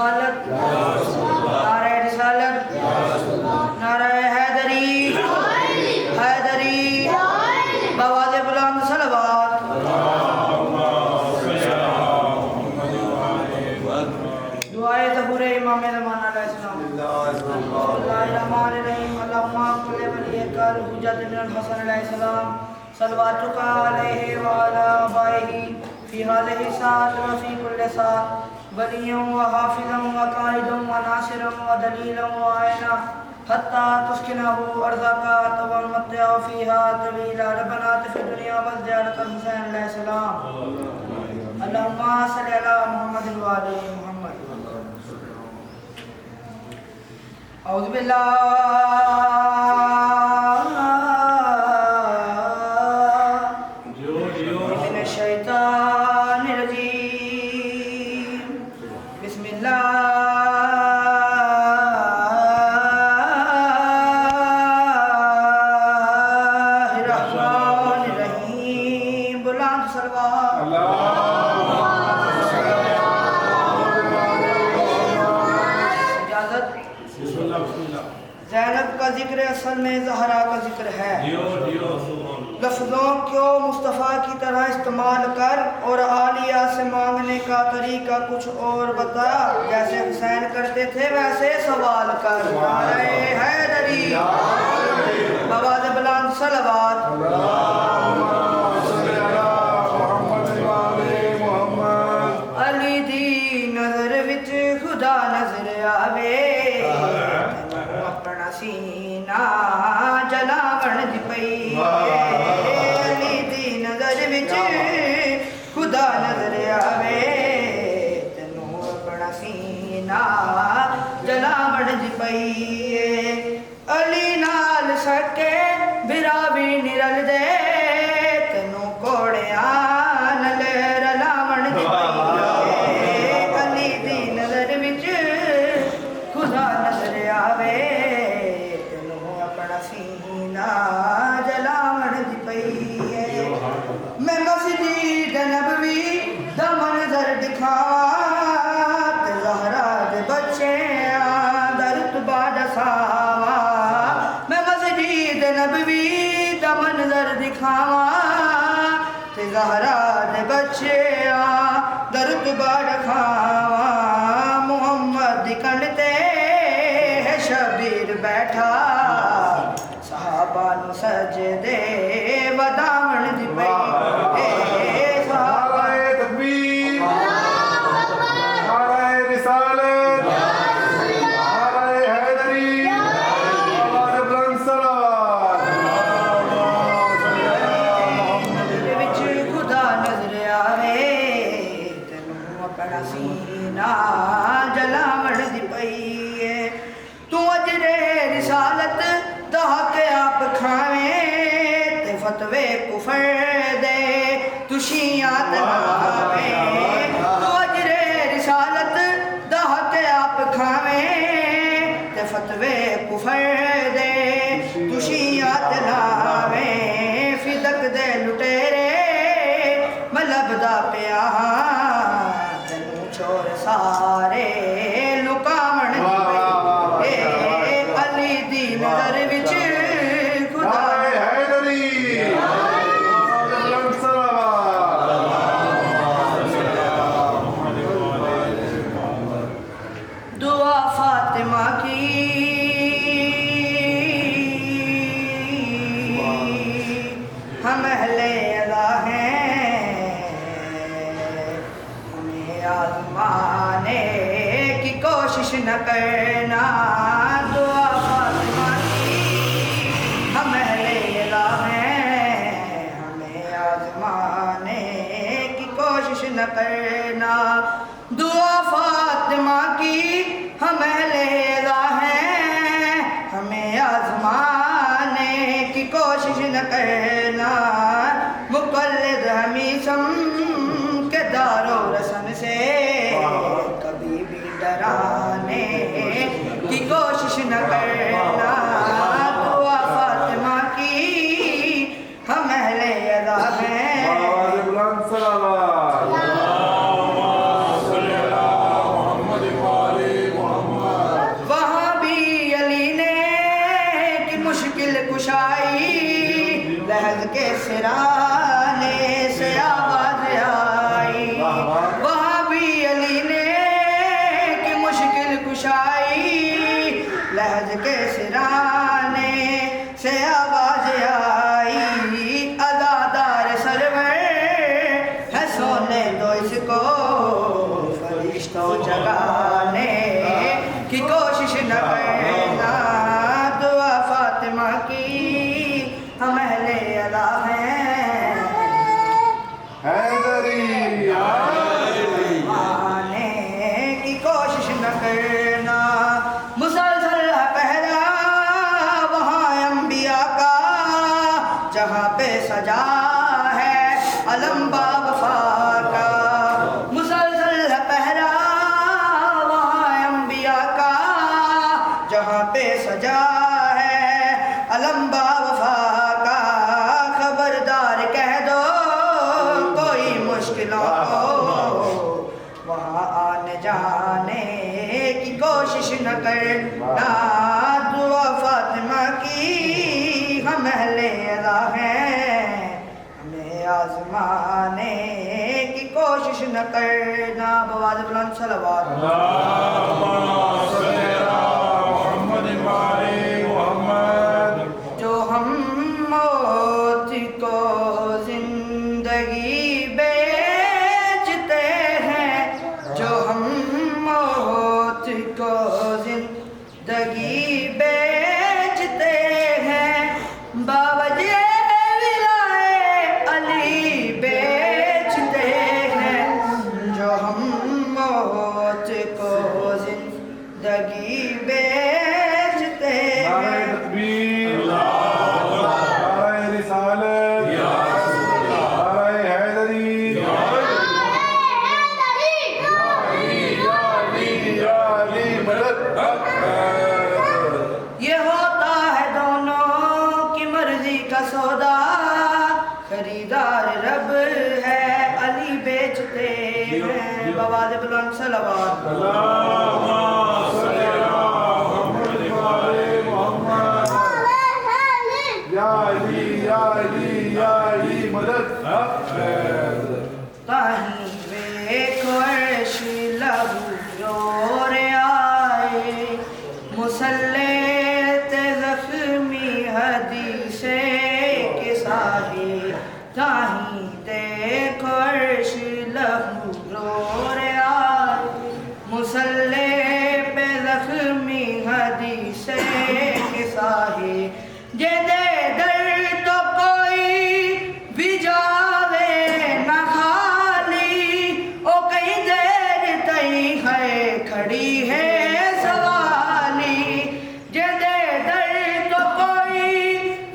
رسالت نعرہ رسالت نعرہ حیدری حیدری بآواز بلند صلوات دعائے ظہور امام زمان علیہ السلام بسم اللہ الرحمن الرحیم اللہم صل ولیک الحجۃ بن الحسن علیہ السلام صلواتک علیہ وعلی آبائہ فی هذه الساعة وفی کل ساعة ولیًا وحافظا وقائدا وناصرا ودلیلا وعینا حتی تسکنہ ارضاک ومتع فیها طویلا ربنا آتنا فی الدنیا والزیارة الحسین علیہ السلام اللہم صل علی محمد وعلی محمد اعوذ باللہ من الشیطان الرجیم بسم اللہ الرحمن الرحیم بلند صلوات اجازت زینب کا ذکر اصل میں زہرا کا ذکر ہے لفظوں کو مصطفیٰ کی طرح استعمال کر اور عالیہ سے مانگنے کا طریقہ کچھ اور بتا جیسے حسین کرتے تھے ویسے سوال کر نعرہ حیدری بآواز بلند صلوات علی دی نظر وچ خدا نظر آوے اپنا سینہ جلاون دی پئی علی دی نظر وچ خدا نظر آوے تینوں اپنا سینہ جلاون دی پئی علی نال سکے برا بھی نہیں رل دے تینوں کوڑیاں نال رلاون دی پئی علی دی نظر وچ خدا نظر آوے تینوں اپنا سینہ جلاون دی پئی میں مسجد نبوی دا منظر دکھاواں تے زہرا دے بچیاں دا رتبہ دساواں میں مسجد نبوی دا منظر دکھاواں تے زہرا دے بچیاں دا رتبہ دکھاواں محمد دی کنڈ تے ہے شبیر بیٹھا صحابہ نو سجدے وداون دی پئی صحابہ تکبیر نعرہ رسالت نعرہ حیدری بآواز بلند صلوات دے وچ خدا نظر آوے تینوں اپنا سینہ جلاون دی پئی تو اجرے رسالت دا حق آپ کھاویں تے فتوے کفر دے تو شیعہ تلاویں تو اجرے رسالت دا حق آپ کھاویں تے فتوے کفر دے تو شیعہ تلاویں فدق دے لٹیرے ملب دا پیا تینوں چور سارے لکاون دی پئی علی دی نظر وچ خدا نعرہ حیدری بآواز بلند صلوات دعا فاطمہ کی ہم اہل ادا ہیں ہمیں آزمانے کی کوشش نہ کرنا دعا فاطمہ کی ہم اہل ادا ہیں ہمیں آزمانے کی کوشش نہ کرنا دعا فاطمہ کی ہم اہل ادا ہیں ہمیں آزمانے کی کوشش نہ کرنا مقلد ہمیشم کے دار و رسم سے کبھی بھی ڈرانے کی کوشش نہ کرنا دعا فاطمہ کی ہم اہل ادا ہیں بآواز بلند صلوات سرانے سے آواز آئی، وہاں بھی علی نے کی مشکل کشائی، لحظ کے سرانے سے آواز آئی، عزادار سرور ہے سونے دو اس کو، فرشتوں جگانے کی کوشش نہ کرنا، دعا فاطمہ کی ہم اہل ادا ہیں، حیدری آنے کی کوشش نہ کرنا، مسلسل ہے پہرا وہاں انبیاء کا، جہاں پہ سجا ہے علم با وفا کا، مسلسل ہے پہرا وہاں انبیاء کا، جہاں پہ سجا ہے علم با وفا کا، خبردار کہہ دو کوئی مشکلوں کو وہاں آنے جانے کی کوشش نہ کرنا، دعا فاطمہ کی ہم اہل ادا ہیں، ہمیں آزمانے کی کوشش نہ کرنا، بآواز بلند صلوات جو ہم موت کو زندگی بیچتے ہیں، جو ہم موت کو زندگی بیچتے ہیں، باوجہ ولائے علی بیچتے ہیں، جو ہم موت کو زندگی بیچتے ہیں، نعرہ تکبیر، نعرہ رسالت، نعرہ حیدری، یا علی مدد، یہ ہوتا ہے دونوں کی مرضی کا سودا، خریدار رب ہے علی بیچتے ہیں، بآواز بلند صلوات یا علی یا علی یا علی مدد، تاہیں ویکھو عرش لہو جوڑ آئے، مسلح تے زخمی حدیث کے ساہے، تاہیں دیکھو عرش لہو جوڑ آئے، مسلح پہ زخمی حدیث کے ساہے، جے دے در تو کوئی بھی جاوے نہ خالی، او کئی دیر تئی ہے کھڑی ہے سوالی، جے دے در تو کوئی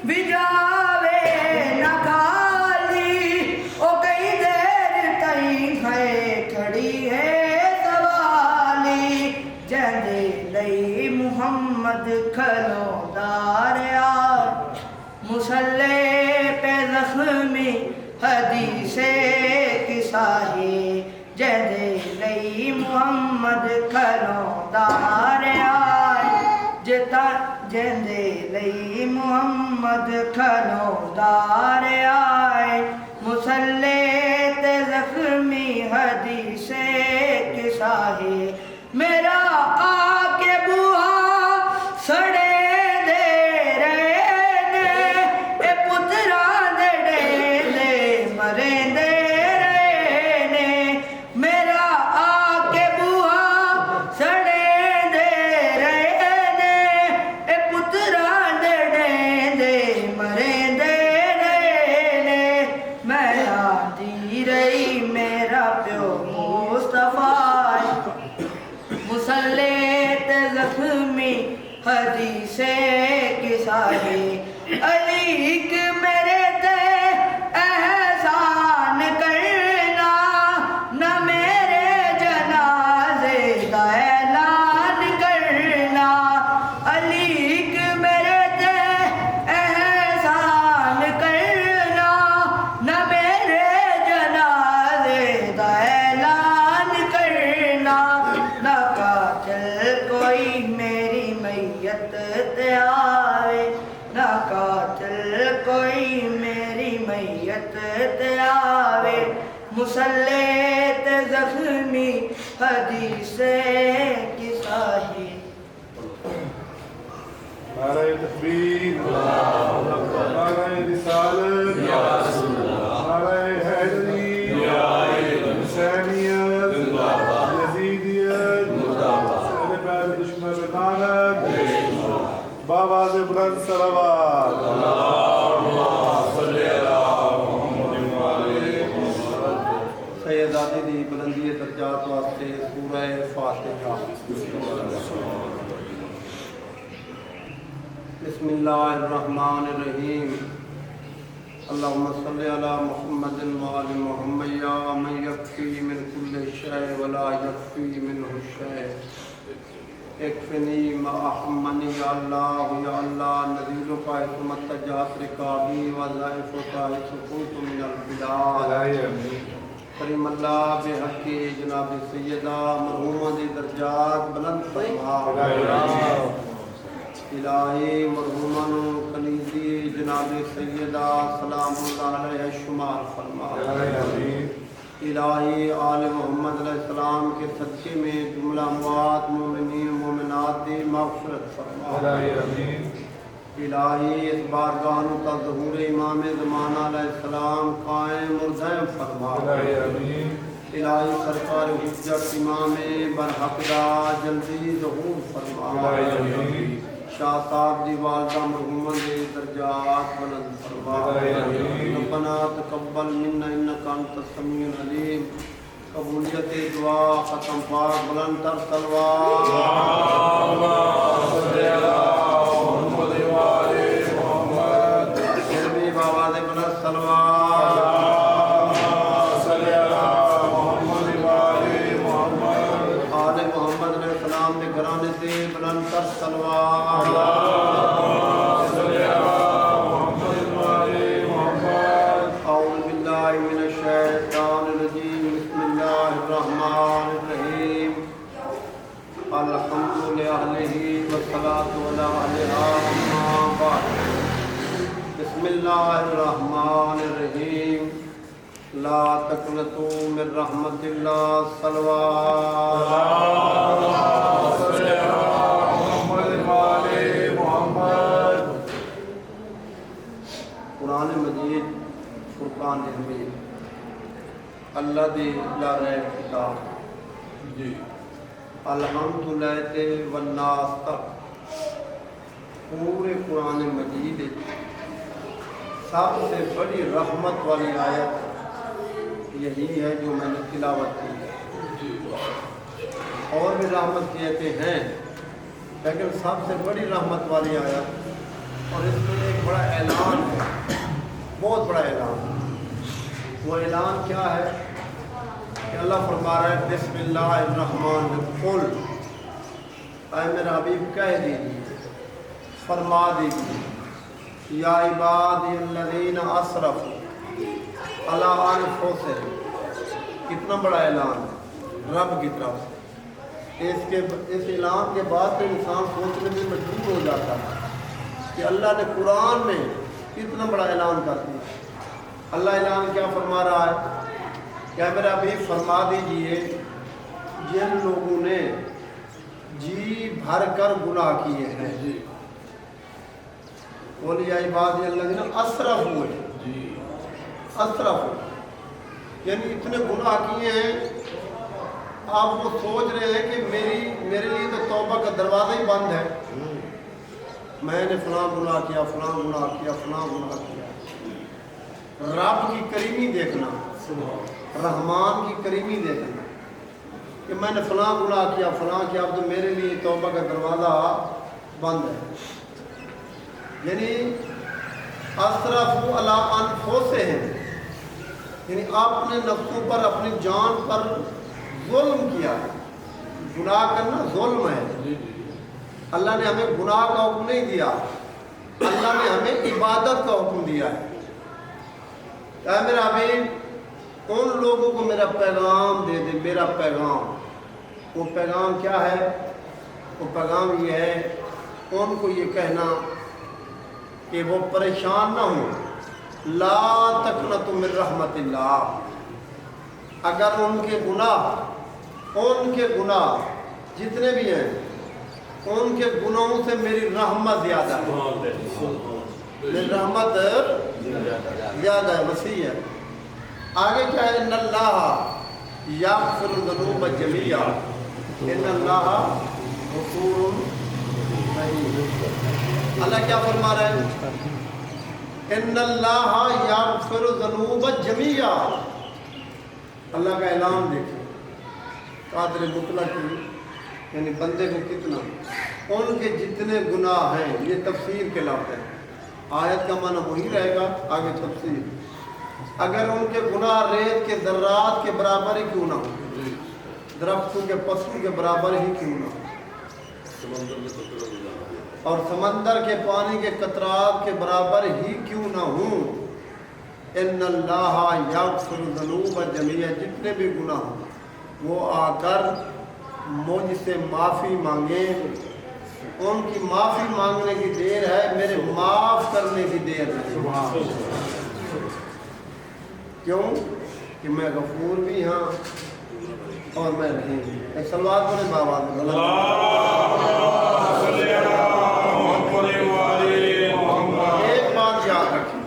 بھی جاوے نہ خالی، او کئی دیر تئی ہے کھڑی ہے سوالی، جے دے لئی محمد کھلو دار آر، مسلح پہ زخمی حدیث کی ساہی، جے دے لئی محمد کھلو دار آئے، جے دے لئی محمد کھلو دار آئے، مسلح تے زخمی حدیث کی ساہی، میرا آکے بوہا سڑے دے رہنے، اے پتران دے دے مرے دے رہنے، میرا آکے بوہا سڑے دے رہنے، اے پتران دے مرے دے رہنے، میں آدھی رہی میرا پیو مصطفیٰ، مسلح تے زخمی حدیث کی ساہی، علیک میرے تے احسان کرنا، نہ میرے جنازے دا اعلان کرنا، علیک میرے تے احسان کرنا، نہ میرے جنازے دا اعلان کرنا، نہ قاتل کوئی میری میت تے آئے، نہ قاتل کوئی میری میت آوے مسلط زخمی حدیث کی ساہی نعرہ تکبیر، نعرہ رسالت، نعرہ حیدری، حسینیت، یزیدیت، سر پیر دشمن لعنت، بآواز بلند صلوات۔ سیداتی دی بلندی درجات واسطے سورہ فاتحہ۔ بسم اللہ الرحمن الرحیم۔ اللہم صلی علی محمد وآل محمد یا من یکفی من کل شیء ولا یکفی منہ شیء اکفنی ما احمنی یا اللہ نذیرک حکمت جات رکابی وضائف و تاہت سکوت من البلاد کریم اللہ بے حق جناب سیدہ مرحومہ دی درجات بلند فرما۔ الہی مرحومہ نو کنیزی جناب سیدہ سلام اللہ علیہ شمار فرما۔ الہی آل محمد علیہ السلام کے صدقے میں جملہ اموات مومنین مومنات دی مغفرت فرما۔ الہی اس بارگاہ کا ظہور امام زمانہ علیہ السلام قائم اور دائم فرما۔ الہی سرکار حجت امام برحق دا جلدی ظہور فرما۔ شاہ صاحب دی والدہ مرحومہ دے درجات بلند فرما۔ ربنا تقبل منا انک انت السمیع العلیم۔ قبولیت دعا ختم پاک بلند تر صلوات۔ آواز بلند صلوات۔ آل محمد علیہ السلام کے گھرانے سے بلند تر صلوات۔ اعوذ باللہ من الشیطان الرجیم، بسم اللہ الرحمن الرحیم۔ الحمد للہ والصلاۃ علی اہلہا اما بعد۔ بسم اللہ الرحمن الرحیم۔ لا تقنطوا من رحمت اللہ صلوات۔ قرآن مجید فرقان حمید اللہ دی لارے کتاب الحمدللہ والناس تک پورے قرآن مجید سب سے بڑی رحمت والی آیت یہی ہے جو میں نے تلاوت کی ہے۔ اور بھی رحمت کی آیتیں ہیں لیکن سب سے بڑی رحمت والی آیت، اور اس میں ایک بڑا اعلان ہے، بہت بڑا اعلان۔ وہ اعلان کیا ہے کہ اللہ فرما رہا ہے بسم اللہ الرحمن قل، اے میرا حبیب کہہ دیجیے، فرما دیجیے، یا عبادی الذین اسرفوا علی انفسہم۔ کتنا بڑا اعلان ہے رب کی طرف سے۔ اس اعلان کے بعد تو انسان سوچنے میں مجبور ہو جاتا ہے کہ اللہ نے قرآن میں کتنا بڑا اعلان کر دیا۔ اللہ اعلان کیا فرما رہا ہے کہ میرا بھی فرما دیجئے جن لوگوں نے جی بھر کر گناہ کیے ہیں، بولیے عبادی الذین اسرف ہوئے، اسرف یعنی اتنے گناہ کیے ہیں آپ وہ سوچ رہے ہیں کہ میرے لیے تو توبہ کا دروازہ ہی بند ہے، میں نے فلاں گناہ کیا، فلاں گناہ کیا، فلاں گناہ کیا۔ رب کی کریمی دیکھنا، رحمان کی کریمی دیکھنا کہ میں نے فلاں گناہ کیا، فلاں کیا، اب تو میرے لیے توبہ کا دروازہ بند ہے۔ یعنی اسرفوا علی انفسہم، یعنی اپنے نفسوں پر، اپنی جان پر ظلم کیا۔ گناہ کرنا ظلم ہے۔ اللہ نے ہمیں گناہ کا حکم نہیں دیا، اللہ نے ہمیں عبادت کا حکم دیا ہے۔ اے میرا حبیب ان لوگوں کو میرا پیغام دے دے، میرا پیغام۔ وہ پیغام کیا ہے؟ وہ پیغام یہ ہے ان کو یہ کہنا کہ وہ پریشان نہ ہوں، لا تقنطوا من رحمت اللہ، اگر ان کے گناہ جتنے بھی ہیں ان کے گناہوں سے میری رحمت زیادہ ہے، میری رحمت زیادہ ہے، وسیع ہے۔ آگے کیا ہے؟ ان اللہ یغفر الذنوب جميعا ان اللہ غفور رحیم۔ اللہ کیا فرما رہا ہے؟ ان اللہ یغفر الذنوب جميعا، اللہ کا اعلان دیکھیں قادر مطلق کی، یعنی بندے کو کتنا، ان کے جتنے گناہ ہیں، یہ تفسیر کے لفظ ہے، آیت کا معنی وہی رہے گا، آگے تفسیر۔ اگر ان کے گناہ ریت کے ذرات کے برابر ہی کیوں نہ ہو، درختوں کے پسوں کے برابر ہی کیوں نہ ہو، اور سمندر کے پانی کے قطرات کے برابر ہی کیوں نہ ہوں، ان اللہ یغفر الذنوب جميعا، جتنے بھی گناہ ہوں وہ آ کر مجھ سے معافی مانگیں، ان کی معافی مانگنے کی دیر ہے، میرے معاف کرنے کی دیر نہیں۔ کیوں کہ میں غفور بھی ہاں اور میں رحیم بھی۔ ایک سلوات پڑھیں بابا، ایک بات یاد رکھیں،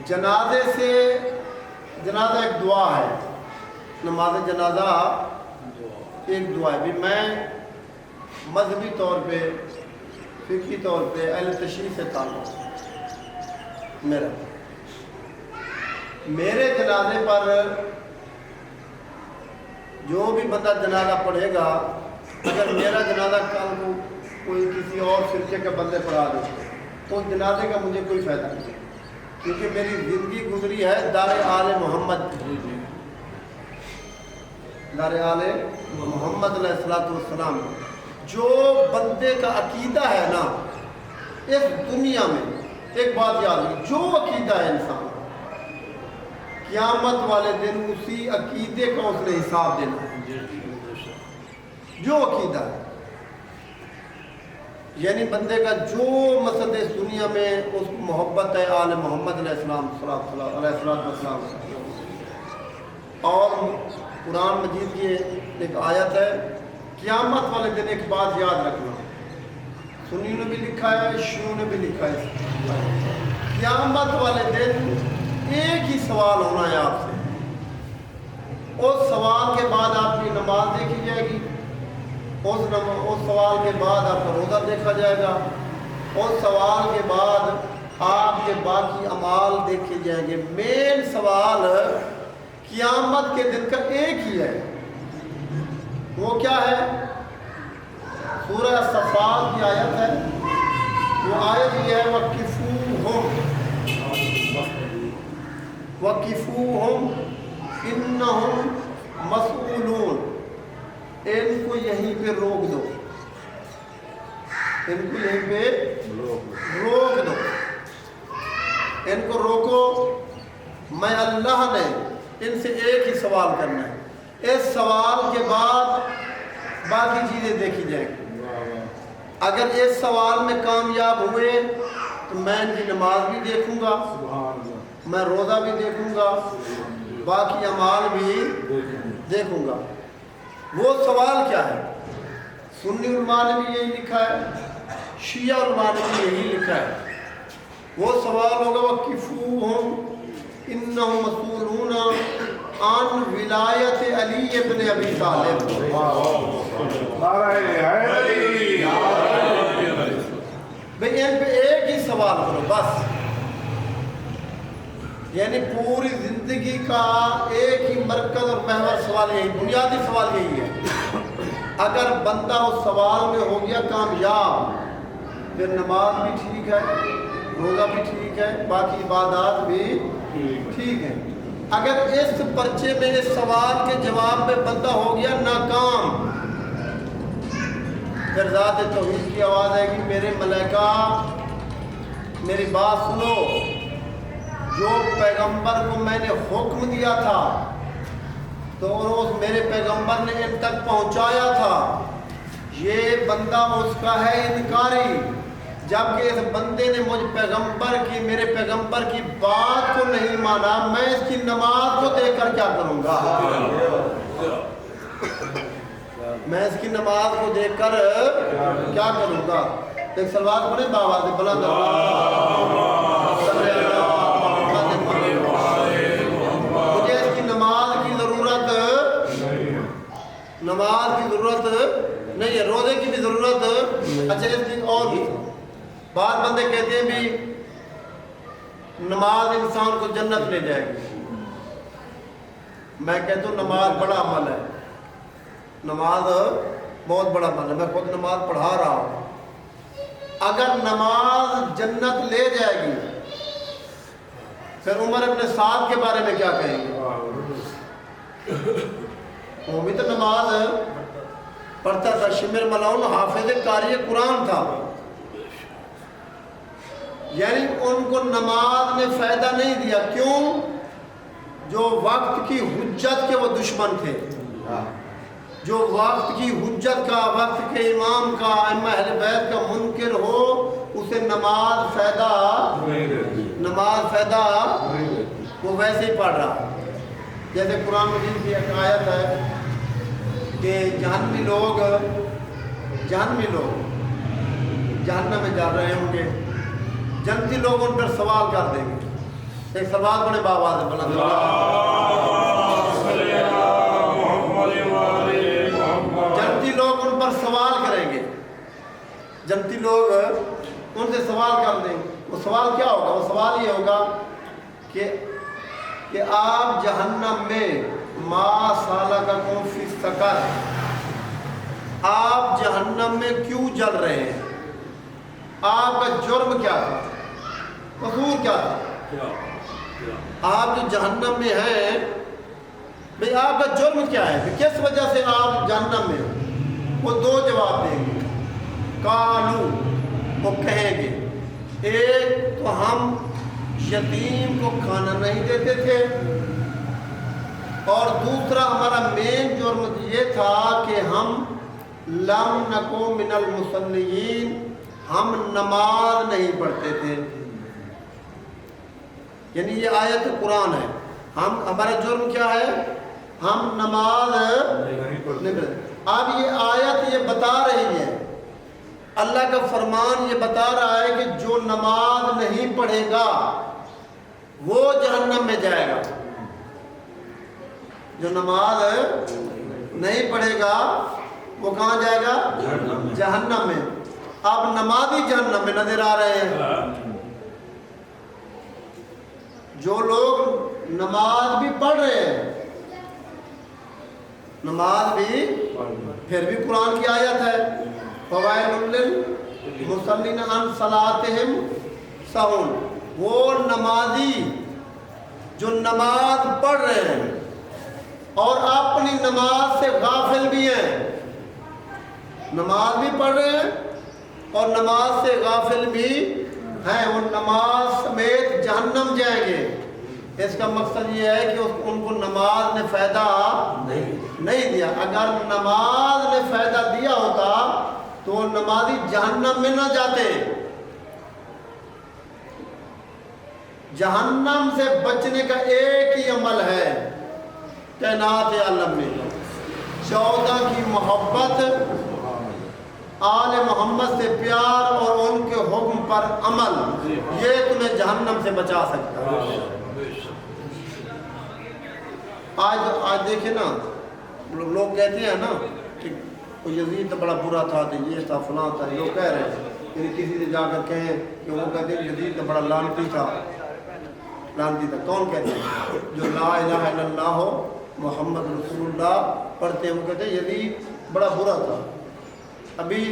جنازے سے، جنازہ ایک دعا ہے، نماز جنازہ ایک دعا ہے۔ بھی میں مذہبی طور پہ، فقہی طور پہ اہل تشریع سے تعلق میرے جنازے پر جو بھی بندہ جنازہ پڑھے گا، اگر میرا جنازہ کل کو کوئی کسی اور فرقے کے بندے پڑھا دے تو جنازے کا مجھے کوئی فائدہ نہیں، کیونکہ میری زندگی گزری ہے دار آل محمد، دار آل محمد علیہ السلام۔ جو بندے کا عقیدہ ہے نا اس دنیا میں، ایک بات یاد رکھیں، جو عقیدہ ہے انسان، قیامت والے دن اسی عقیدے کا اس نے حساب دینا ہے، جو عقیدہ ہے، یعنی بندے کا جو مقصد اس دنیا میں اس کو محبت ہے آل محمد علیہ السلام اور قرآن مجید کی ایک آیت ہے، قیامت والے دن ایک بات یاد رکھنا، سنیوں نے بھی لکھا ہے، شیعوں نے بھی لکھا ہے، قیامت والے دن ایک ہی سوال ہونا ہے آپ سے، اس سوال کے بعد آپ کی نماز دیکھی جائے گی، اس سوال کے بعد آپ کا روزہ دیکھا جائے گا، اس سوال کے بعد آپ کے باقی اعمال دیکھے جائیں گے۔ مین سوال قیامت کے دن کا ایک ہی ہے، وہ کیا ہے؟ سورہ صفات کی آیت ہے، وہ آیت یہ ہے وَقِفُوهُمْ إِنَّهُمْ مَسْئُولُونَ، ان کو یہیں پہ روک دو، ان کو یہیں پہ روک دو، ان کو روکو، میں اللہ نے ان سے ایک ہی سوال کرنا ہے، اس سوال کے بعد باقی چیزیں دیکھی جائیں گی۔ اگر اس سوال میں کامیاب ہوئے تو میں ان کی نماز بھی دیکھوں گا، میں روزہ بھی دیکھوں گا، باقی اعمال بھی دیکھوں گا۔ وہ سوال کیا ہے؟ سنی علماء نے بھی یہی لکھا ہے، شیعہ علماء نے بھی یہی لکھا ہے، وہ سوال ہوگا وَقِفُوهُمْ إِنَّهُمْ مَسْئُولُونَ عَنْ وِلَایَتِ علی ابن ابی طالب۔ بھئی ان پہ ایک ہی سوال کرو بس، یعنی پوری زندگی کا ایک ہی مرکز اور محور سوال یہی، بنیادی سوال یہی ہے۔ اگر بندہ اس سوال میں ہو گیا کامیاب، پھر نماز بھی ٹھیک ہے، روزہ بھی ٹھیک ہے، باقی عبادات بھی ٹھیک ہے۔ اگر اس پرچے میں اس سوال کے جواب میں بندہ ہو گیا ناکام، پھر ذات توحید کی آواز آئے گی، میرے ملائکہ میری بات سنو، جو پیغمبر کو میں نے حکم دیا تھا تو روز میرے پیغمبر نے ان تک پہنچایا تھا، یہ بندہ اس کا ہے انکاری، جبکہ اس بندے نے مجھ پیغمبر کی میرے پیغمبر کی بات کو نہیں مانا، میں اس کی نماز کو دیکھ کر کیا کروں گا؟ میں اس کی نماز کو دیکھ کر کیا کروں گا؟ ایک سلوات پڑھیں باواز بلند مجھے اس کی نماز کی ضرورت نہیں ہے، روزے کی بھی ضرورت اچھا اس کی اور بھی بعض بندے کہتے ہیں بھی نماز انسان کو جنت لے جائے گی، میں کہتا ہوں نماز بڑا عمل ہے، نماز بہت بڑا عمل ہے، میں خود نماز پڑھا رہا ہوں، اگر نماز جنت لے جائے گی پھر عمر ابن سعد کے بارے میں کیا کہیں گے؟ وہ بھی تو نماز پڑھتا تھا، شمر ملاؤن حافظ قاری قرآن تھا، یعنی ان کو نماز نے فائدہ نہیں دیا، کیوں؟ جو وقت کی حجت کے وہ دشمن تھے، جو وقت کی حجت کا، وقت کے امام کا، ائمہ اہل بیت کا منکر ہو اسے نماز فائدہ وہ ویسے ہی پڑھ رہا، جیسے قرآن مجید کی ایک آیت ہے کہ جہنمی لوگ جہنم میں جا رہے ہوں گے، جنتی لوگ ان پر سوال کر دیں گے، ایک سوال بڑے بآواز بلند جنتی لوگ ان پر سوال کریں گے، جنتی لوگ ان سے سوال کر دیں گے، وہ سوال کیا ہوگا؟ وہ سوال یہ ہوگا کہ آپ جہنم میں ما سالککم فی سقر، آپ جہنم میں کیوں جل رہے ہیں؟ آپ کا جرم کیا تھا؟ قصور کیا تھا؟ آپ جو جہنم میں ہیں بھئی آپ کا جرم کیا ہے؟ کس وجہ سے آپ جہنم میں ہیں؟ وہ دو جواب دیں گے، قالو وہ کہیں گے، ایک تو ہم یتیم کو کھانا نہیں دیتے تھے، اور دوسرا ہمارا مین جرم یہ تھا کہ ہم لم نکو من المصلین، ہم نماز نہیں پڑھتے تھے، یعنی یہ آیت قرآن ہے، ہمارا جرم کیا ہے؟ ہم نماز نہیں پڑھتے۔ اب یہ آیت یہ بتا رہی ہے، اللہ کا فرمان یہ بتا رہا ہے کہ جو نماز نہیں پڑھے گا وہ جہنم میں جائے گا، جو نماز نہیں پڑھے گا وہ کہاں جائے گا؟ جہنم میں۔ اب نمازی جہنم میں نظر آ رہے ہیں، جو لوگ نماز بھی پڑھ رہے ہیں، نماز بھی پھر بھی قرآن کی آیت ہے فوائل للمصلین عن صلاتہم سہون، وہ نمازی جو نماز پڑھ رہے ہیں اور اپنی نماز سے غافل بھی ہیں، نماز بھی پڑھ رہے ہیں اور نماز سے غافل بھی ہیں، وہ نماز سمیت جہنم جائیں گے۔ اس کا مقصد یہ ہے کہ ان کو نماز نے فائدہ نہیں دیا، اگر نماز نے فائدہ دیا ہوتا تو وہ نمازی جہنم میں نہ جاتے۔ جہنم سے بچنے کا ایک ہی عمل ہے، کائنات عالم میں 14 کی محبت، آل محمد سے پیار اور ان کے حکم پر عمل، یہ تمہیں جہنم سے بچا سکتا ہے۔ آج دیکھیں نا، لوگ کہتے ہیں نا کہ یزید تو بڑا برا تھا، یہ تھا فلاں تھا، لوگ کہہ رہے ہیں، یعنی کسی سے جا کر کہیں کہ وہ کہتے ہیں یزید تو بڑا لعنتی تھا۔ کون کہتے ہیں؟ جو لا الہ الا اللہ محمد رسول اللہ پڑھتے ہیں وہ کہتے ہیں یزید بڑا برا تھا۔ ابھی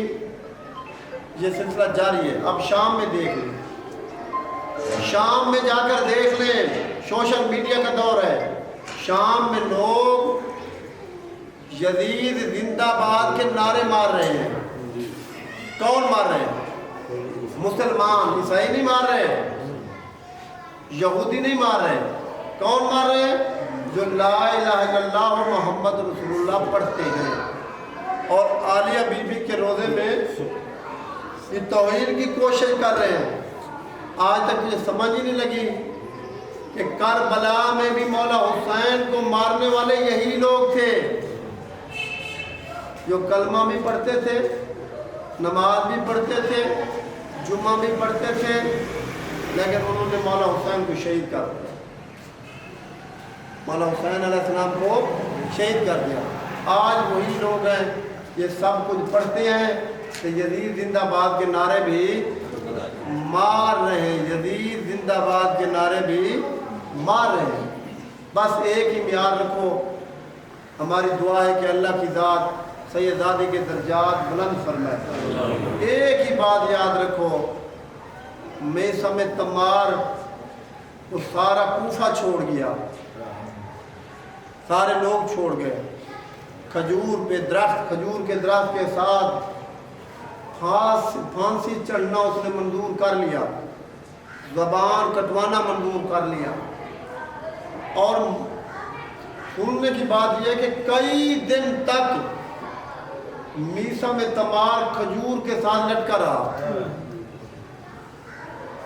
یہ سلسلہ جاری ہے، اب شام میں دیکھ لیں، شام میں جا کر دیکھ لیں، سوشل میڈیا کا دور ہے، شام میں لوگ یزید زندہ باد کے نعرے مار رہے ہیں۔ کون مار رہے ہیں؟ مسلمان، عیسائی نہیں مار رہے، یہودی نہیں مار رہے، کون مار رہے ہیں؟ جو لا الہ الا اللہ محمد رسول اللہ پڑھتے ہیں اور عالیہ بی بی کے روزے میں یہ توہین کی کوشش کر رہے ہیں. آج تک یہ سمجھ ہی نہیں لگی کہ کربلا میں بھی مولا حسین کو مارنے والے یہی لوگ تھے جو کلمہ بھی پڑھتے تھے، نماز بھی پڑھتے تھے، جمعہ بھی پڑھتے تھے، لیکن انہوں نے مولا حسین کو شہید کر دیا. مولا حسین علیہ السلام کو شہید کر دیا. آج وہی لوگ ہیں یہ سب کچھ پڑھتے ہیں کہ یزید زندہ باد کے نعرے بھی مار رہے ہیں، یزید زندہ باد کے نعرے بھی مار رہے ہیں. بس ایک ہی معیار رکھو. ہماری دعا ہے کہ اللہ کی ذات سیدزادی کے درجات بلند فرمائے. ایک ہی بات یاد رکھو، میثم تمار وہ سارا کوفہ چھوڑ گیا، سارے لوگ چھوڑ گئے. کھجور کے درخت کے ساتھ پھانسی چڑھنا اس نے منظور کر لیا، زبان کٹوانا منظور کر لیا. اور سننے کی بات یہ ہے کہ کئی دن تک میثم تمار کھجور کے ساتھ لٹکا رہا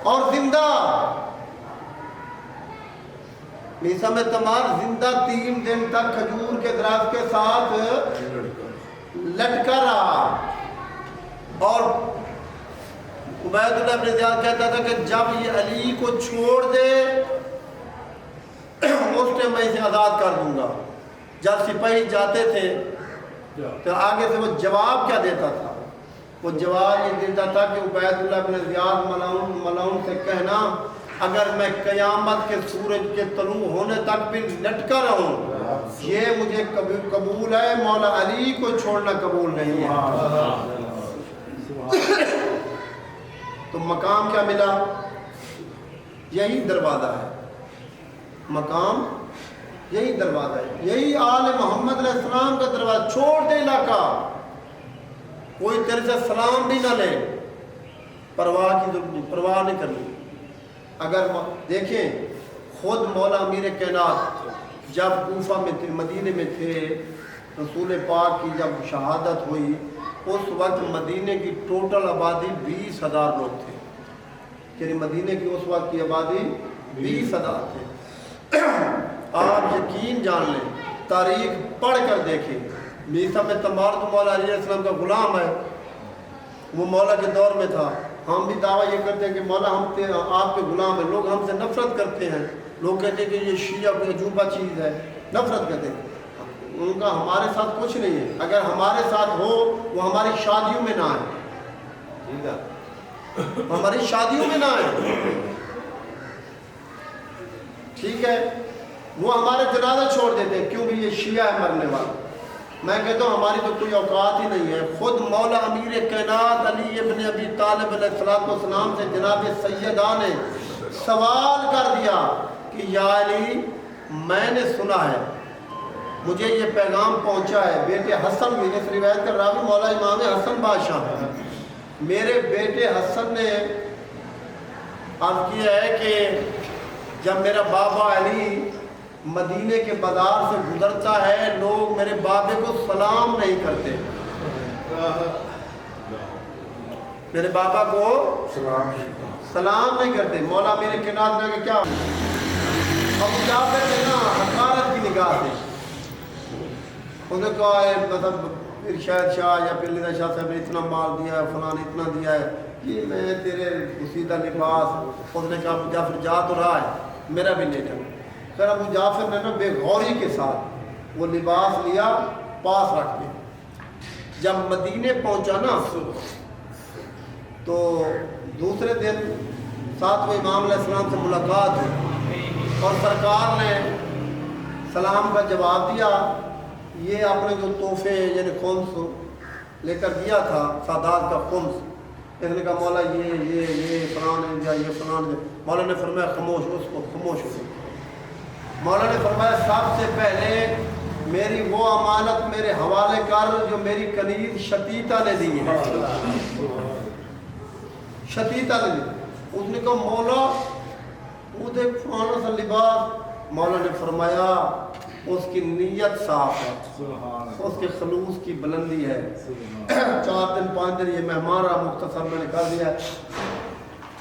اور زندہ. میثم تمار زندہ 3 دن تک کھجور کے درخت کے ساتھ لٹکا رہا. اور عبید اللہ بن زیاد کہتا تھا کہ جب یہ علی کو چھوڑ دے اس ٹائم میں اسے آزاد کر دوں گا. جب سپاہی جاتے تھے تو آگے سے وہ جواب کیا دیتا تھا؟ وہ جواب یہ دیتا تھا کہ عبید اللہ بن زیاد ملعون سے کہنا اگر میں قیامت کے سورج کے طلوع ہونے تک بھی لٹکا رہوں یہ مجھے قبول ہے، مولا علی کو چھوڑنا قبول نہیں ہے. تو مقام کیا ملا؟ یہی دروازہ ہے. مقام یہی دروازہ ہے، یہی آل محمد علیہ السلام کا دروازہ. چھوڑ دے علاقہ، کوئی تیرے سے سلام بھی نہ لے، پرواہ نہیں کرنی. اگر دیکھیں خود مولا امیر کائنات جب کوفہ میں تھے، مدینے میں تھے، رسول پاک کی جب شہادت ہوئی اس وقت مدینے کی ٹوٹل آبادی 20,000 لوگ تھے. یعنی مدینے کی اس وقت کی آبادی 20,000 تھے. آپ یقین جان لیں، تاریخ پڑھ کر دیکھیں. میثم تمار تو مولا علیہ السلام کا غلام ہے، وہ مولا کے دور میں تھا. ہم بھی دعویٰ یہ کرتے ہیں کہ مولا ہم آپ کے غلام ہیں. لوگ ہم سے نفرت کرتے ہیں، لوگ کہتے ہیں کہ یہ شیعہ کوئی عجوبہ چیز ہے، نفرت کرتے ہیں. ان کا ہمارے ساتھ کچھ نہیں ہے. اگر ہمارے ساتھ ہو وہ ہماری شادیوں میں نہ آئے، ہماری شادیوں میں نہ آئے، ٹھیک ہے. وہ ہمارے جنازہ چھوڑ دیتے ہیں کیوں بھی یہ شیعہ ہے مرنے والا. میں کہتا ہوں ہماری تو کوئی اوقات ہی نہیں ہے. خود مولا امیر کائنات علی ابن ابی طالب علیہ السلام سے جناب سیدہ نے سوال کر دیا کہ یا علی میں نے سنا ہے، مجھے یہ پیغام پہنچا ہے، بیٹے حسن بھی، اس روایت کا راوی مولا امام حسن بادشاہ ہے، میرے بیٹے حسن نے عرض کیا ہے کہ جب میرا بابا علی مدینے کے بازار سے گزرتا ہے لوگ میرے بابے کو سلام نہیں کرتے، میرے بابا کو سلام نہیں کرتے. مولا میرے کائنات نے کیا ابو جعفر نے نا حقارت کی نگاہ سے انہوں نے کہا ہے مطلب ارشاد شاہ یا پھر لیدہ شاہ صاحب نے اتنا مال دیا ہے، فلان اتنا دیا ہے، یہ میں تیرے گسیدہ لباس. اس نے کہا ابو جعفر جا تو رہا ہے میرا بھی لے جاؤ. پھر ابو جعفر نے نا بے غوری کے ساتھ وہ لباس لیا پاس رکھ کے. جب مدینے پہنچا نا تو دوسرے دن ساتویں امام علیہ السلام سے ملاقات ہوئی اور سرکار نے سلام کا جواب دیا. یہ اپنے جو تحفے یعنی خمس لے کر دیا تھا، سادات کا خمس، اس نے کہا مولا یہ فلان نے دیا، یہ فلان نے. مولا نے فرمایا خاموش، اس کو خاموش ہو. مولا نے فرمایا سب سے پہلے میری وہ امانت میرے حوالے کر جو میری کنیز شتیتا نے دی ہے. شتیتا نے دی. اس نے کہا مولا وہ دیکھ فلانا سا لباس. مولا نے فرمایا اس کی نیت صاف ہے، سبحان اس کے خلوص کی بلندی ہے۔ 4 دن 5 دن یہ مہمان رہا، مختصر میں نے کر دیا ہے۔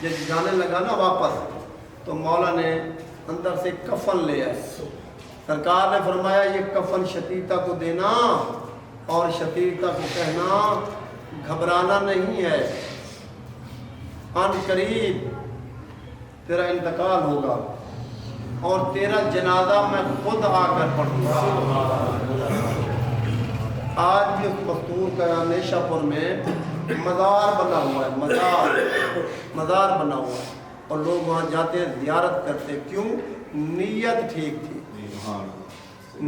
جب جانے لگا نا واپس تو مولا نے اندر سے کفن لے آئے، سرکار نے فرمایا یہ کفن شتیتا کو دینا اور شتیتا کو کہنا گھبرانا نہیں ہے، ان قریب تیرا انتقال ہوگا اور تیرا جنازہ میں خود آ کر پڑھوں گا۔ آج بھی اس مستور کا نیشہ پور میں مزار بنا ہوا ہے، مزار بنا ہوا ہے، اور لوگ وہاں جاتے ہیں، زیارت کرتے، کیوں؟ نیت ٹھیک تھی،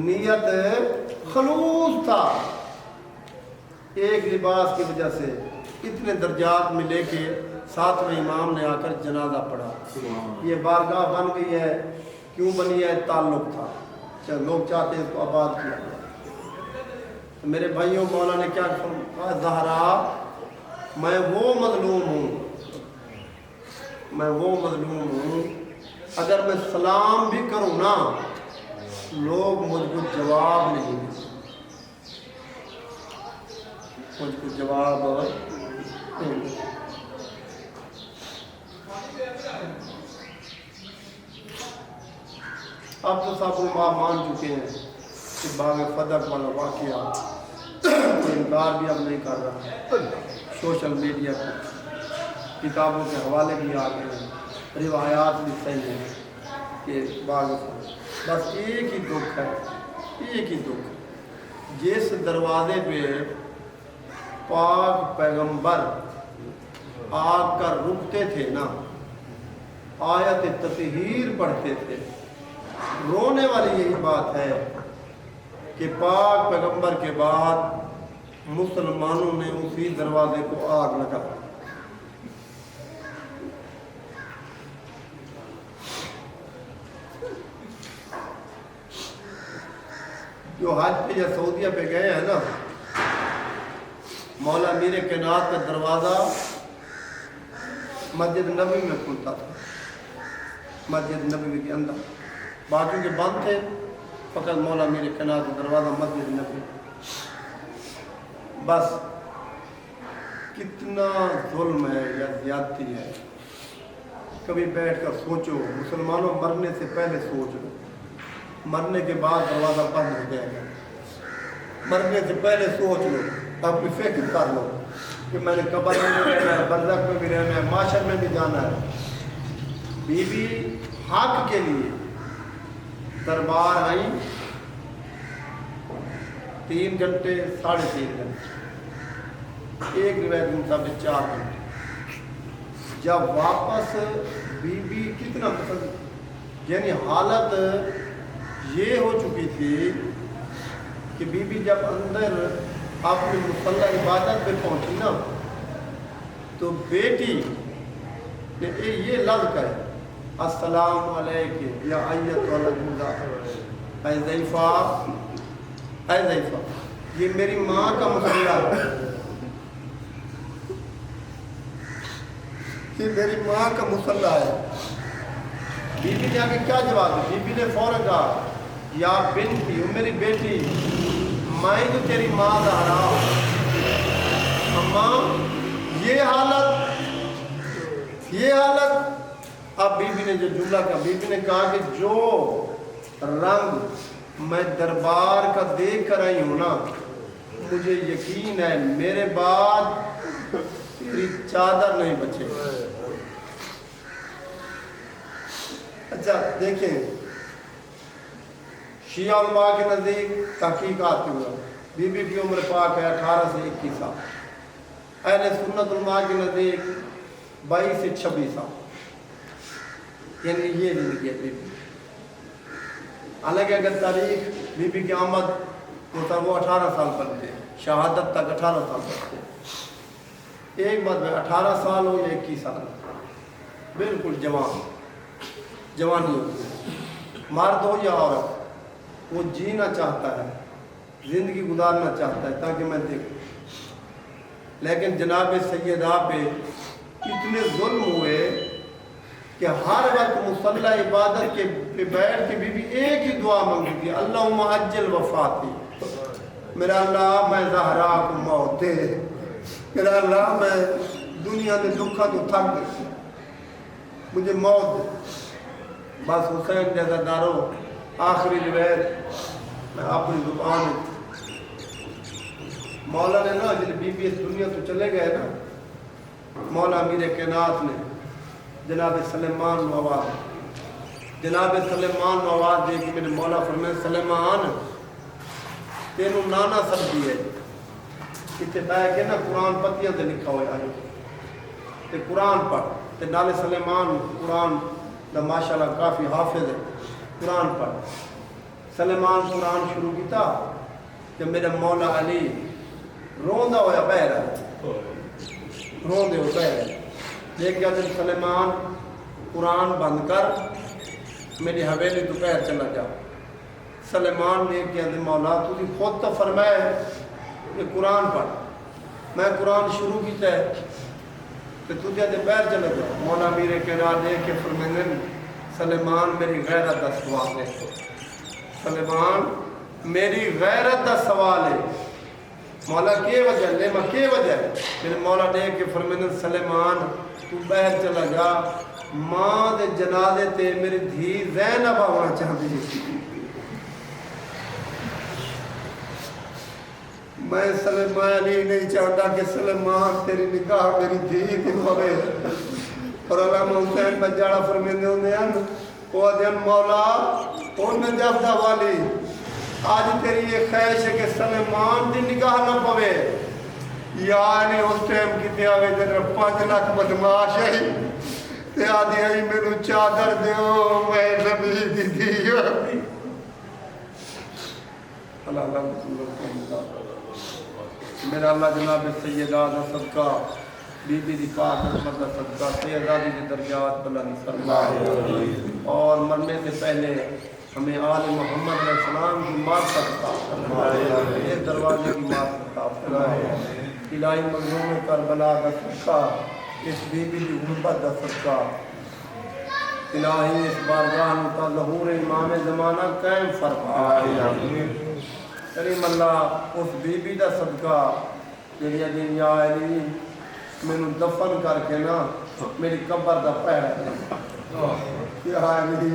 نیت خلوص تھا۔ ایک لباس کی وجہ سے اتنے درجات میں لے کے 7ویں امام نے آ کر جنازہ پڑھا۔ یہ بارگاہ بن گئی ہے، کیوں بنی ہے؟ تعلق تھا، لوگ چاہتے ہیں اس کو آباد کیا۔ میرے بھائیوں، مولا نے کیا کہا؟ زہرا میں وہ مظلوم ہوں، میں وہ مظلوم ہوں، اگر میں سلام بھی کروں نا لوگ مجھ کو جواب نہیں دیں، مجھ کو جواب نہیں دیں۔ اب تو سب علماء مان چکے ہیں کہ باغ فدق والا واقعہ انکار بھی اب نہیں کر رہا، سوشل میڈیا پہ کتابوں کے حوالے بھی آ گئے ہیں، روایات بھی صحیح ہیں کہ باغ فدق۔ بس ایک ہی دکھ ہے، ایک ہی دکھ، جس دروازے پہ پاک پیغمبر آ کر رکتے تھے نا، آیت تطہیر پڑھتے تھے، رونے والی یہی بات ہے کہ پاک پیغمبر کے بعد مسلمانوں نے اسی دروازے کو آگ لگا۔ جو حج پہ یا سعودیہ پہ گئے ہیں نا، مولا میر کائنات کا دروازہ مسجد نبوی میں کھلتا تھا، مسجد نبوی کے اندر، باقی کے بند تھے، فقط مولا میر کائنات کا دروازہ مسجد نبوی۔ بس کتنا ظلم ہے یا زیادتی ہے، کبھی بیٹھ کر سوچو، مسلمانوں مرنے سے پہلے سوچ لو، مرنے کے بعد دروازہ بند ہو جائے گا، مرنے سے پہلے سوچ لو، اپنی فکر کر لو کہ میں نے قبر میں بھی رہنا ہے، برزخ میں بھی رہنا ہے، معاشر میں بھی جانا ہے۔ بی بی حق کے لیے دربار آئیں 3 گھنٹے 3.5 گھنٹے، ایک روایت کے مطابق 4 گھنٹے۔ جب واپس بی بی کتنا پسند، یعنی حالت یہ ہو چکی تھی کہ بی بی جب اندر اپنی مصلی عبادت پہ پہنچی نا تو بیٹی نے یہ لفظ کہے، السلام علیکم یا ایت الجوزہ، اے ضعیفہ، اے ضعیفہ، یہ میری ماں کا مصلی ہے، یہ میری ماں کا مصلی ہے۔ بی بی نے آگے کیا جواب دی؟ بی بی نے فوراً کہا، یا بنتی، میری بیٹی، میں تو تیری ماں زہرا، اماں یہ حالت۔ اب بی بی نے جو جملہ کہا، بی بی نے کہا کہ جو رنگ میں دربار کا دیکھ کر آئی ہوں نا، مجھے یقین ہے میرے بعد تیری چادر نہیں بچے۔ اچھا دیکھیں، شیعہ علماء کے نزدیک تحقیقات کی ہوئے، بی بی کی عمر پاک ہے 18 سے 21 سال، اہل سنت علماء کے نزدیک 22 سے 26 سال، یعنی یہ زندگی ہے بی بی۔ حالانکہ اگر تاریخ بی بی کی آمد ہوتا وہ 18 سال پڑھتے، شہادت تک 18 سال پڑھتے۔ ایک بات میں 18 سال ہو یا 21 سال، بالکل جوانی ہوتی ہے، مرد ہو یا عورت، وہ جینا چاہتا ہے، زندگی گزارنا چاہتا ہے تاکہ میں دیکھوں۔ لیکن جناب سیدہ پہ اتنے ظلم ہوئے کہ ہر وقت مصلی عبادت کے پہ بیٹھ کے بھی ایک ہی دعا مانگتی تھی، اللہم عجل وفاتی، میرا اللہ میں زہرا کو موت دے، میرا اللہ میں دنیا میں دکھا تو تھک گئی، مجھے موت دے۔ بس حسین جیسا دارو آخری روایت میں اپنی زبان مولا نے نا جب بی بی اس دنیا تو چلے گئے نا، مولا امیر کائنات نے جناب سلیمان مواد دے کہ میرے مولا فرمائے سلیمان تینوں نانا سب دیئے اتنے بہ کے نا قرآن پتیاں تے لکھا ہوا ہے تے قرآن پڑھ تے نالے سلیمان قرآن دا ماشاءاللہ کافی حافظ ہے، قرآن پڑھ سلیمان قرآن شروع کیتا کہ میرے مولا علی روندہ ہویا بہ رہا روندے ہو بہ رہا دیکھ گیا دن سلیمان قرآن بند کر میری حویلی دوپہر چلا جا۔ سلیمان نے کیا دن مولا تجھے خود تو فرمائے کہ قرآن پڑھ، میں قرآن شروع کیتا ہے کہ تجھے دوپہر چلا جا۔ مولا میرے کہنا دے کے فرمائے سلیمان میری غیرت دا سوال ہے، سلیمان میری غیرت دا سوال ہے، مولا کی وجہ لیما کی وجہ ہے؟ پھر مولا نے کہ فرمائے سلیمان تو باہر چلا جا، ماں دے جنازے تے میری دھی زینب آنا چاہتی ہے، میں سلیمان ہی نہیں چاہتا کہ سلیمان تیری نگاہ میری دھی دی ہوئے اور علامہ حسین بجاڑا فرمیندے ہوندے ہیں وہ دن مولا وہ نجف دا والی آج تیری یہ خواہش ہے کہ سلیمان دی نگاہ نہ پوے، یعنی اس ٹائم کی آوے جنر 5 لاکھ بدماش ہے تے آدھی آئی میں نو چادر دیو میں نبی دی دیو اللہ میرا اللہ جناب سیدہ دا صدقہ بی بی دی پاک رحمت دا صدقہ سیدہ دی درجات بلند فرمائے اور مرنے سے پہلے ہمیں آل محمد علیہ السلام کی معرفت عطا فرمائے، اس دروازے کی معرفت عطا فرمائے، الہی مظلوم کربلا دا صدقہ اس بی بی دی غربت دا صدقہ الہی اس بارگاہ کا ظہور امام زمانہ قائم فرمائے، کریم اللہ اس بی بی دا صدقہ جنہی دن یا علی میں نے دفن کر کے نا میری قبر دا پہر یا علی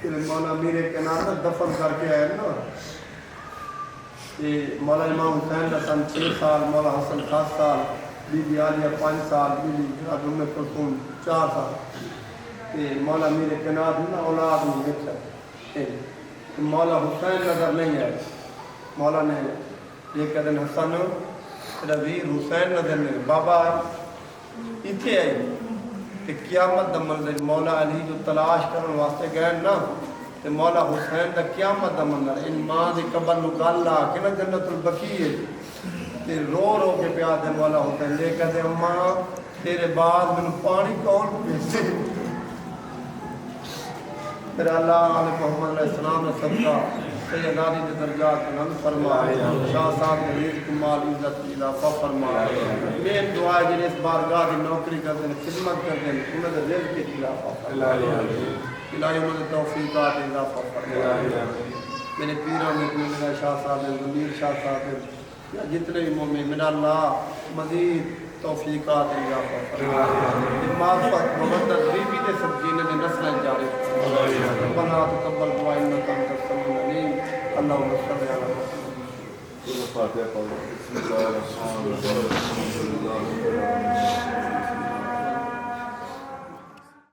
تیرے مولا میرے کے نام دفن کر کے آئے نا مولا امام حسین دا سن 6 سال، مولا حسن 7 سال، بی بی عالیہ 5 سال، بی بی جناب ام کلثوم 4 سال، مولا میرے کے نام نا اولاد نہیں دیکھا، مولا حسین نظر نہیں ہے، مولا نے یہ کہتے ہیں حسن ویر حسین نظر نہیں، بابا اتھے آئی کہ قیامت دا منظر مولا علی جو تلاش کرنے واسطے گئے نا تے مولا حسین دا قیامت دا منظر ان ماں دی قبر نو گل لا کے نا جنت البقیع ہے تے رو رو کے پیا دے مولا حسین دے کہتے ہیں اماں تیرے بعد میں پانی کون پیسے پھر اللہ علیہ محمد علیہ السلام نے صدقہ سیدہ دی درجات بلند فرمائے، شاہ صاحب نے رزق مال عزت اضافہ فرمائے، میں دعا ہے جنہیں اس بارگاہ کی نوکری کرتے ہیں خدمت کرتے ہیں انہیں رزق کی اضافہ فرمائے، الہی انہوں نے توفیقات اضافہ فرمائے، میرے پیروں میں میرا شاہ صاحب نے ضمیر شاہ صاحب نے یا جتنے بھی مومن من اللہ مزید توفیقات اضافہ فرمائے، معرفت مبدت بیبی دے صدقینے دے نسلیں جاری ربنا تقبل دعا انک انت السمیع العلیم اللہم صل علی محمد الفاتحة. بسم الله الرحمن الرحيم.